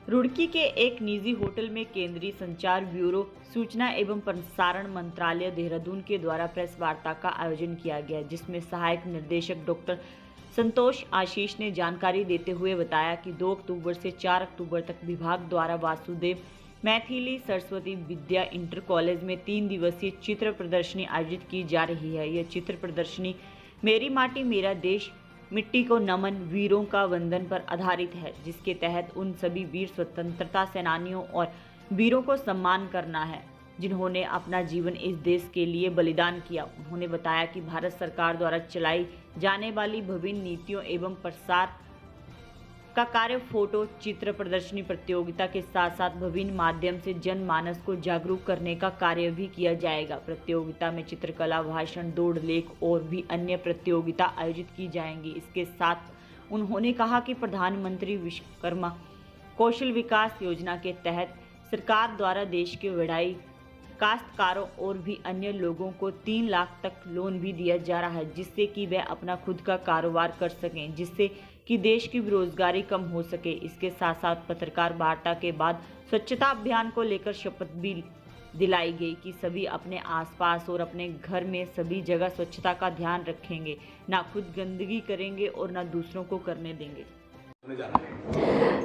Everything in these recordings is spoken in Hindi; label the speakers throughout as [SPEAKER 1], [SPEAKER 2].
[SPEAKER 1] रुड़की के एक निजी होटल में केंद्रीय संचार ब्यूरो, सूचना एवं प्रसारण मंत्रालय देहरादून के द्वारा प्रेस वार्ता का आयोजन किया गया, जिसमें सहायक निर्देशक डॉक्टर संतोष आशीष ने जानकारी देते हुए बताया कि 2 अक्टूबर से 4 अक्टूबर तक विभाग द्वारा वासुदेव मैथिली सरस्वती विद्या इंटर कॉलेज में 3 दिवसीय चित्र प्रदर्शनी आयोजित की जा रही है। यह चित्र प्रदर्शनी मेरी माटी मेरा देश, मिट्टी को नमन, वीरों का वंदन पर आधारित है, जिसके तहत उन सभी वीर स्वतंत्रता सेनानियों और वीरों को सम्मान करना है जिन्होंने अपना जीवन इस देश के लिए बलिदान किया। उन्होंने बताया कि भारत सरकार द्वारा चलाई जाने वाली विभिन्न नीतियों एवं प्रसार का कार्य फोटो चित्र प्रदर्शनी प्रतियोगिता के साथ साथ विभिन्न माध्यम से जनमानस को जागरूक करने का कार्य भी किया जाएगा। प्रतियोगिता में चित्रकला, भाषण, दौड़, लेख और भी अन्य प्रतियोगिता आयोजित की जाएंगी। इसके साथ उन्होंने कहा कि प्रधानमंत्री विश्वकर्मा कौशल विकास योजना के तहत सरकार द्वारा देश के बढ़ई काश्तकारों और भी अन्य लोगों को 3 लाख तक लोन भी दिया जा रहा है, जिससे कि वे अपना खुद का कारोबार कर सकें, जिससे कि देश की बेरोजगारी कम हो सके। इसके साथ साथ पत्रकार वार्ता के बाद स्वच्छता अभियान को लेकर शपथ भी दिलाई गई कि सभी अपने आसपास और अपने घर में सभी जगह स्वच्छता का ध्यान रखेंगे, ना खुद गंदगी करेंगे और ना दूसरों को करने देंगे।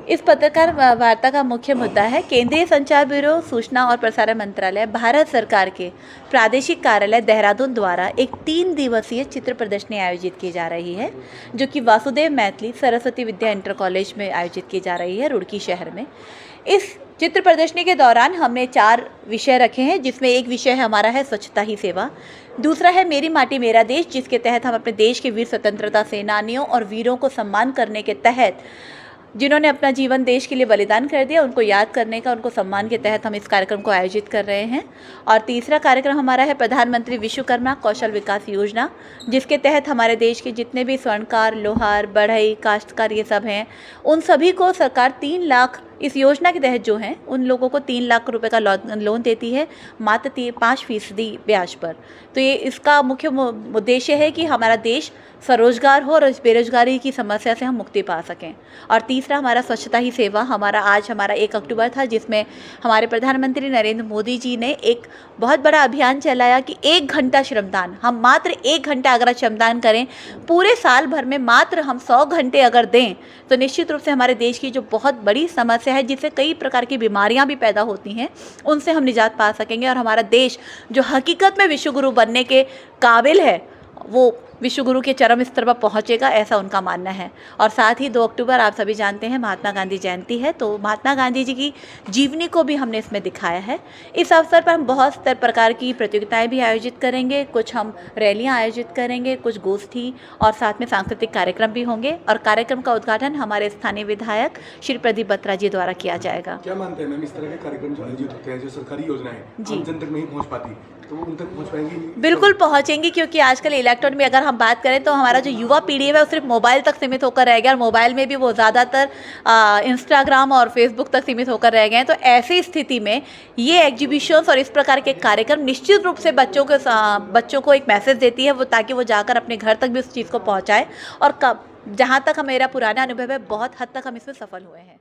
[SPEAKER 2] इस पत्रकार वार्ता का मुख्य मुद्दा है केंद्रीय संचार ब्यूरो, सूचना और प्रसारण मंत्रालय, भारत सरकार के प्रादेशिक कार्यालय देहरादून द्वारा एक 3 दिवसीय चित्र प्रदर्शनी आयोजित की जा रही है, जो कि वासुदेव मैथिली सरस्वती विद्या इंटर कॉलेज में आयोजित की जा रही है, रुड़की शहर में। इस चित्र प्रदर्शनी के दौरान हमने 4 विषय रखे हैं, जिसमें एक विषय हमारा है स्वच्छता ही सेवा, दूसरा है मेरी माटी मेरा देश, जिसके तहत हम अपने देश के वीर स्वतंत्रता सेनानियों और वीरों को सम्मान करने के तहत जिन्होंने अपना जीवन देश के लिए बलिदान कर दिया, उनको याद करने का, उनको सम्मान के तहत हम इस कार्यक्रम को आयोजित कर रहे हैं। और तीसरा कार्यक्रम हमारा है प्रधानमंत्री विश्वकर्मा कौशल विकास योजना, जिसके तहत हमारे देश के जितने भी स्वर्णकार, लोहार, बढ़ई, काश्तकार ये सब हैं, उन सभी को सरकार 3 लाख इस योजना के तहत जो हैं उन लोगों को 3 लाख रुपए का लोन देती है, मात्र 5% ब्याज पर। तो ये इसका मुख्य उद्देश्य है कि हमारा देश स्वरोजगार हो और इस बेरोजगारी की समस्या से हम मुक्ति पा सकें। और तीसरा हमारा स्वच्छता ही सेवा, आज हमारा 1 अक्टूबर था, जिसमें हमारे प्रधानमंत्री नरेंद्र मोदी जी ने एक बहुत बड़ा अभियान चलाया कि 1 घंटा श्रमदान, हम मात्र 1 घंटा अगर श्रमदान करें, पूरे साल भर में मात्र हम 100 घंटे अगर दें, तो निश्चित रूप से हमारे देश की जो बहुत बड़ी समस्या है, जिससे कई प्रकार की बीमारियां भी पैदा होती हैं, उनसे हम निजात पा सकेंगे और हमारा देश जो हकीकत में विश्वगुरु बनने के काबिल है, वो विश्वगुरु के चरम स्तर पर पहुंचेगा, ऐसा उनका मानना है। और साथ ही 2 अक्टूबर आप सभी जानते हैं महात्मा गांधी जयंती है, तो महात्मा गांधी जी की जीवनी को भी हमने इसमें दिखाया है। इस अवसर पर हम बहुत प्रकार की प्रतियोगिताएं भी आयोजित करेंगे, कुछ हम रैलियां आयोजित करेंगे, कुछ गोष्ठी और साथ में सांस्कृतिक कार्यक्रम भी होंगे। और कार्यक्रम का उद्घाटन हमारे स्थानीय विधायक श्री प्रदीप बत्रा जी द्वारा किया जाएगा।
[SPEAKER 3] क्या मानते हैं मैम, इस तरह के कार्यक्रम जो आयोजित होते हैं, जो सरकारी योजनाएं आम जन तक नहीं पहुंच पाती, तो वो उन तक पहुंच पाएंगी?
[SPEAKER 2] बिल्कुल पहुंचेंगी, क्योंकि आजकल इलेक्ट्रॉन में अगर हम बात करें तो हमारा जो युवा पीढ़ी है वो सिर्फ मोबाइल तक सीमित होकर रह गया, और मोबाइल में भी वो ज़्यादातर इंस्टाग्राम और फेसबुक तक सीमित होकर रह गए हैं। तो ऐसी स्थिति में ये एग्जीबिशंस और इस प्रकार के कार्यक्रम निश्चित रूप से बच्चों को एक मैसेज देती है, वो ताकि वो जाकर अपने घर तक भी उस चीज़ को पहुँचाए। और जहाँ तक मेरा पुराना अनुभव है, बहुत हद तक हम इसमें सफल हुए हैं।